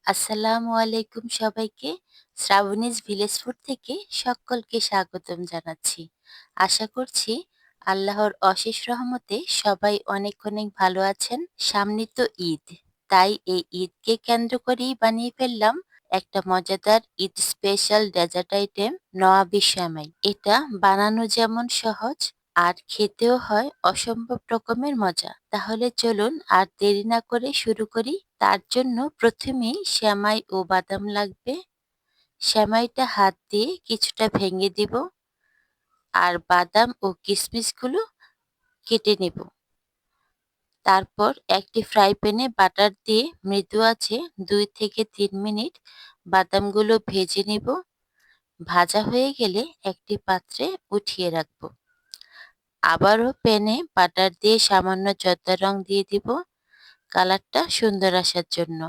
আসসালামু আলাইকুম সবাইকে। শ্রাবণীজ ভিলেজ ফুড থেকে সকলকে স্বাগতম জানাচ্ছি। আশা করছি আল্লাহর অশেষ রহমতে সবাই অনেক অনেক ভালো আছেন। সামনে তো ঈদ, তাই এই ঈদকে কেন্দ্র করেই বানিয়ে ফেললাম একটা মজাদার ঈদ স্পেশাল ডেজার্ট আইটেম নওয়াবী সেমাই। এটা বানানো যেমন সহজ আর খেতেও হয় অসম্ভব রকমের মজা। তাহলে চলুন আর দেরি না করে শুরু করি। তার জন্য প্রথমেই সেমাই ও বাদাম লাগবে। সেমাইটা হাত দিয়ে কিছুটা ভেঙে দিব আর বাদাম ও কিশমিশগুলো কেটে নেব। তারপর একটি ফ্রাই প্যানে বাটার দিয়ে মৃদু আঁচে 2 থেকে 3 মিনিট বাদামগুলো ভেজে নেব। ভাজা হয়ে গেলে একটি পাত্রে উঠিয়ে রাখবো। আবারও প্যানে বাটার দিয়ে সামান্য জর্দা রং দিয়ে দিব কালারটা সুন্দর আসার জন্য।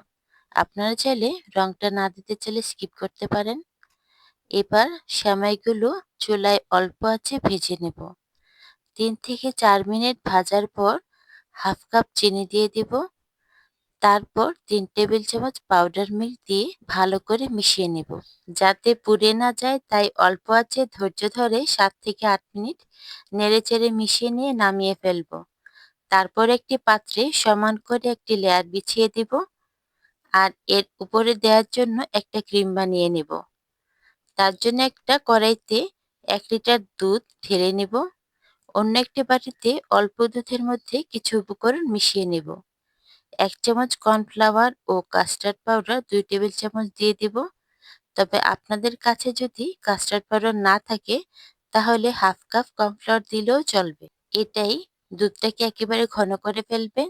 আপনারা চাইলে রংটা না দিতে চাইলে স্কিপ করতে পারেন। এবার সেমাইগুলো চুলায় অল্প আঁচে ভেজে নেব। 3 থেকে 4 মিনিট ভাজার পর হাফ কাপ চিনি দিয়ে দিব। তারপর 3 টেবিল চামচ পাউডার মিল্ক দিয়ে ভালো করে মিশিয়ে নেব। যাতে পুড়ে না যায় তাই অল্প আঁচে ধৈর্য ধরে 7 থেকে 8 মিনিট নেড়েচেড়ে মিশিয়ে নিয়ে নামিয়ে ফেলব। তারপর একটি পাত্রে সমান করে একটি লেয়ার বিছিয়ে দিব আর এর উপরে দেওয়ার জন্য একটা ক্রিম বানিয়ে নেব। তার জন্য একটা কড়াইতে 1 লিটার দুধ ঢেলে নেব। অন্য একটি বাটিতে অল্প দুধের মধ্যে কিছু উপকরণ মিশিয়ে নেব। 1 চামচ কর্নফ্লাওয়ার ও কাস্টার্ড পাউডার 2 টেবিল চামচ দিয়ে দিব। তবে আপনাদের কাছে যদি কাস্টার্ড পাউডার না থাকে তাহলে হাফ কাপ কর্নফ্লাওয়ার দিলেও চলবে। এটাই দুধটাকে একেবারে ঘন করে ফেলবেন।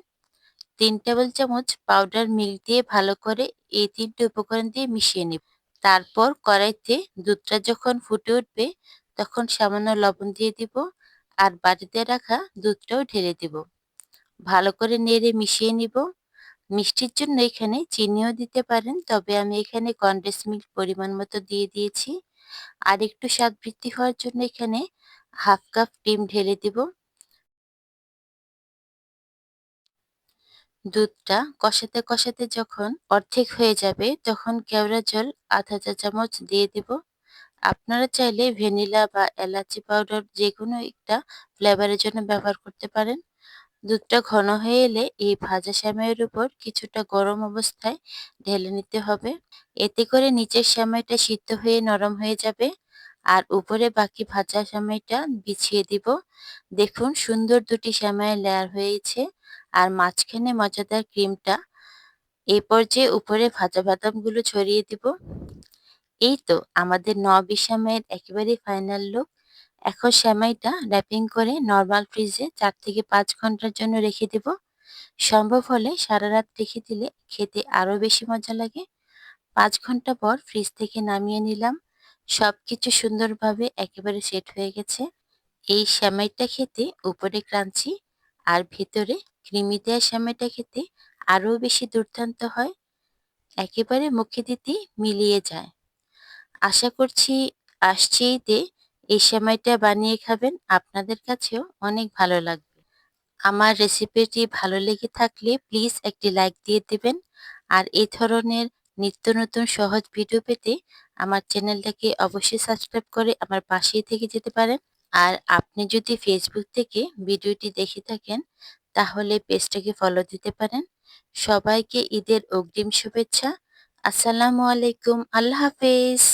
3 টেবিল চামচ পাউডার মিল্ক দিয়ে ভালো করে এই 3টে উপকরণ দিয়ে মিশিয়ে নিব। তারপর কড়াইতে দুধটা যখন ফুটে উঠবে তখন সামান্য লবণ দিয়ে দিব আর বাটিতে রাখা দুধটাও ঢেলে দিব। ভালো করে নেড়ে মিশিয়ে নিব। মিষ্টির জন্য এখানে চিনিও দিতে পারেন, তবে আমি এখানে কনডেন্স মিল্ক পরিমাণ মতো দিয়ে দিয়েছি। আর একটু স্বাদ বৃদ্ধি হওয়ার জন্য এখানে হাফ কাপ ডিম ঢেলে দিব। দুধটা কষাতে কষাতে যখন অর্ধেক হয়ে যাবে তখন কেওড়া জল আধা চা চামচ দিয়ে দিব। আপনারা চাইলে ভ্যানিলা বা এলাচি পাউডার যেকোনো একটা ফ্লেভারের জন্য ব্যবহার করতে পারেন। দুধটা ঘন হয়ে এলে এই ভাজা সেমাইয়ের উপর কিছুটা গরম অবস্থায় ঢেলে নিতে হবে। এতে করে নিচের সেমাইটা সিদ্ধ হয়ে নরম হয়ে যাবে আর উপরে বাকি ভাজা সেমাইটা বিছিয়ে দিব। দেখুন সুন্দর দুটি সেমাইয়ের লেয়ার হয়েছে আর মাঝখানে মজাদার ক্রিমটা। এই পর্যায়ে উপরে ভাজা বাদামগুলো ছড়িয়ে দিব। এই তো আমাদের নওয়াবী সেমাইয়ের একেবারে ফাইনাল লুক। এখন সেমাইটা র‍্যাপিং করে নরমাল ফ্রিজে 4 থেকে 5 ঘন্টার জন্য রেখে দেব। সম্ভব হলে সারা রাত রেখে দিলে খেতে আরো বেশি মজা লাগে। 5 ঘন্টা পর ফ্রিজ থেকে নামিয়ে নিলাম। সবকিছু সুন্দরভাবে একেবারে সেট হয়ে গেছে। এই সেমাইটা খেতে উপরে ক্রাঞ্চি আর ভেতরে ক্রিমি দেওয়া সেমাইটা খেতে আরো বেশি দুর্দান্ত হয়। একেবারে মুখে দিতেই মিলিয়ে যায়। আশা করছি আসছে ঈদে এই সেমাইটা বানিয়ে খাবেন, আপনাদের কাছেও অনেক ভালো লাগবে। আমার রেসিপিটি ভালো লেগে থাকলে প্লিজ একটি লাইক দিয়ে দিবেন। আর এই ধরনের নিত্য নতুন সহজ ভিডিও পেতে আমার চ্যানেলটাকে অবশ্যই সাবস্ক্রাইব করে আমার পাশেই থেকে যেতে পারেন। আর আপনি যদি ফেসবুক থেকে ভিডিওটি দেখে থাকেন তাহলে পেজটাকে ফলো দিতে পারেন। সবাইকে ঈদের অগ্রিম শুভেচ্ছা। আসসালামু আলাইকুম। আল্লাহ হাফেজ।